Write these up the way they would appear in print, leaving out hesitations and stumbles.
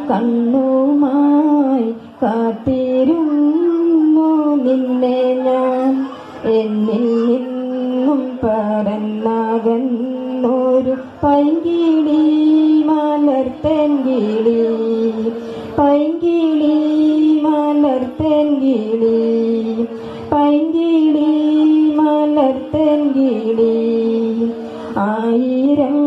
കണ്ണുമായി കാത്തിരുന്നു നിന്നെ ഞാൻ. എന്നിൽ നിന്നും പറന്നകന്നൊരു പൈങ്കിളി മലർത്തേൻകിളി, പൈങ്കിളി മലർത്തേൻകിളി, പൈങ്കിളി മലർത്തേൻകിളി. ആയിരം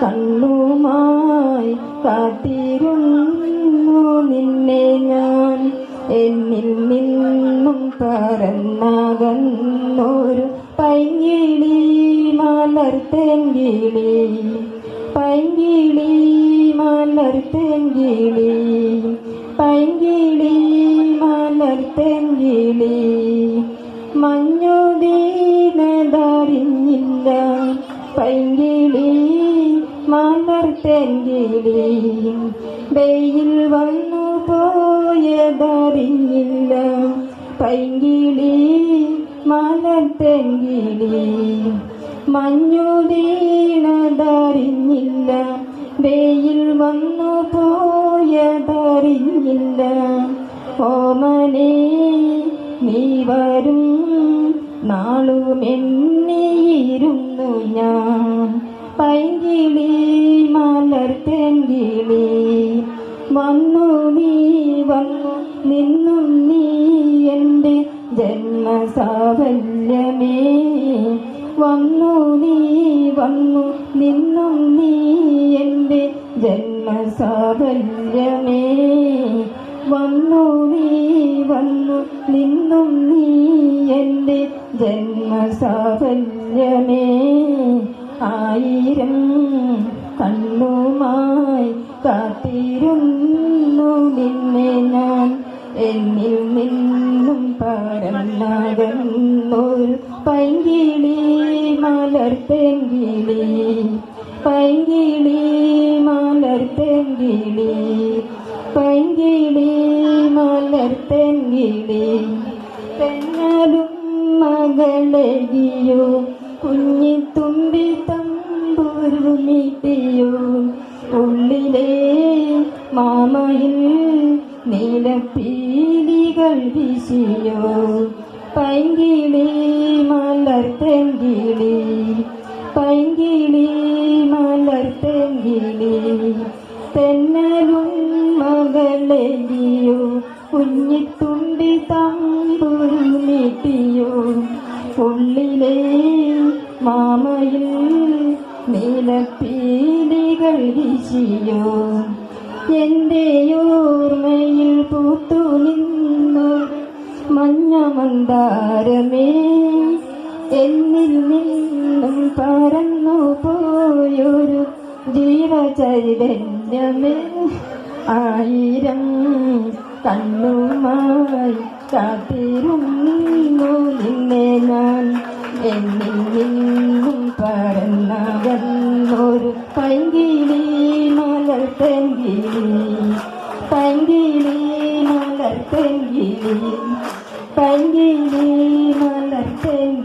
കണ്ണുമായി കാത്തിരുന്നു നിന്നെ ഞാൻ. എന്നിൽ നിന്നും പറന്നകന്നൊരു പൈങ്കിളി മലർത്തേൻകിളി, പൈങ്കിളി മലർത്തേൻകിളി, പൈങ്കിളി മലർത്തേൻകിളി. മഞ്ഞുദീനതറിഞ്ഞില്ല പൈങ്കിളി മലർത്തേൻകിളി, വെയിൽ വന്നു പോയതറിഞ്ഞില്ല പൈങ്കിളി മലർത്തേൻകിളി. മഞ്ഞുദീനതറിഞ്ഞില്ല വെയിൽ വന്നു പോയതറിഞ്ഞില്ല. ഓമനേ നീ വരും നാളുമെന്നിയിരുന്നു ഞാൻ. പൈങ്കിളി മലർത്തേൻകിളി, വന്നു നീ വന്നു നിന്നും നീ എൻ്റെ ജന്മസാഫല്യമേ. വന്നു നീ വന്നു നിന്നും നീ എൻ്റെ ജന്മസാഫല്യമേ. വന്നു നീ വന്നു നിന്നും നീ എൻ്റെ ജന്മസാഫല്യമേ. ആയിരം കണ്ണുമായി കാത്തിരുന്നു നിന്നെ ഞാൻ. എന്നിൽ നിന്നും പറന്നകന്നൊരു പൈങ്കിളി മലർത്തേൻകിളി, പൈങ്കിളി മലർത്തേൻകിളി, പൈങ്കിളി മലർത്തേൻകിളി. തെന്നലും മകളെകിയോ കുഞ്ഞിത്തുമ്പി തമ്പുരു മീട്ടിയോ, ഉള്ളിലെ മാമയിൽ നീലപ്പീലികൾ വീശിയോ. പൈങ്കിളി മലർത്തേൻകിളി, പൈങ്കിളി മലർത്തേൻകിളി. തെന്നലും മകളെകിയോ കുഞ്ഞിത്തുമ്പി തമ്പുരു മീട്ടിയോ, ഉള്ളിലെ മാമയിൽ നീലപ്പീലികൾ വീശിയോ. എൻ്റെ ഓർമ്മയിൽ പൂത്തു നിന്നു മഞ്ഞമന്ദാരമേ, എന്നിൽ നിന്നും പറന്നു പോയൊരു ജീവചൈതന്യമേ. ആയിരം കണ്ണുമായി കാത്തിരുന്നു നിന്നെ ഞാൻ. എന്നിൽ നിന്നും പറന്നകന്നൊരു പൈങ്കിളി മലർത്തേൻകിളി, പൈങ്കിളി മലർത്തേൻകിളി, പൈങ്കിളി മലർത്തേൻകിളി.